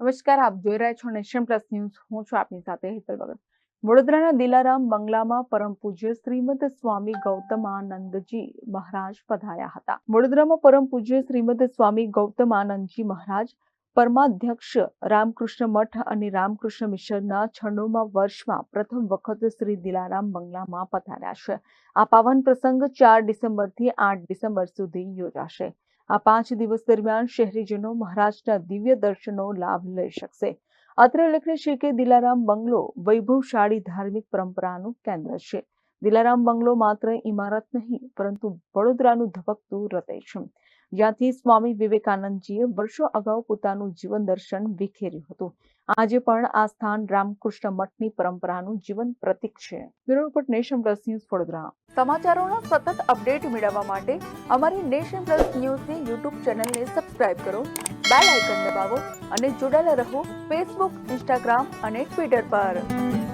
નમસ્કાર, આપ જોઈ રહ્યા છો નેશન પ્લસ ન્યૂઝ. હું છું આપની સાથે હેતલ ભગત. વડોદરાના દિલારામ બંગલામાં પરમ પૂજ્ય શ્રીમદ સ્વામી ગૌતમાનંદજી મહારાજ પધાર્યા હતા. વડોદરામાં પરમ પૂજ્ય શ્રીમદ સ્વામી ગૌતમાનંદજી મહારાજ પરમાધ્યક્ષ રામકૃષ્ણ મઠ અને રામકૃષ્ણ મિશનના 96મા વર્ષમાં પ્રથમ વખત શ્રી દિલારામ બંગલામાં પધાર્યા છે. આ પાવન પ્રસંગ 4 ડિસેમ્બરથી 8 ડિસેમ્બર સુધી યોજાશે. આ 5 દિવસ દરમિયાન શહેરીજનો મહારાજના દિવ્ય દર્શનનો લાભ લઈ શકશે. અત્રે ઉલ્લેખનીય છે કે દિલારામ બંગલો વૈભવશાળી ધાર્મિક પરંપરાનું કેન્દ્ર છે. દિલારામ બંગલો માત્ર ઇમારત નહીં, પરંતુ વડોદરાનું ધબકતું હૃદય છે, જ્યાંથી સ્વામી વિવેકાનંદજીએ વર્ષો અગાઉ પોતાનું જીવન દર્શન વિખેર્યું હતું. આજે પણ આ સ્થાન રામકૃષ્ણ મઠની પરંપરાનું જીવન પ્રતીક છે. Bureau report, nation plus news, Vadodara. સમાચારોના સતત અપડેટ મેળવવા માટે અમારી નેશન પ્લસ ન્યૂઝની યુટ્યુબ ચેનલને સબસ્ક્રાઇબ કરો, બેલ આઇકન દબાવો અને જોડાયેલા રહો ફેસબુક, ઇન્સ્ટાગ્રામ અને ટ્વિટર પર.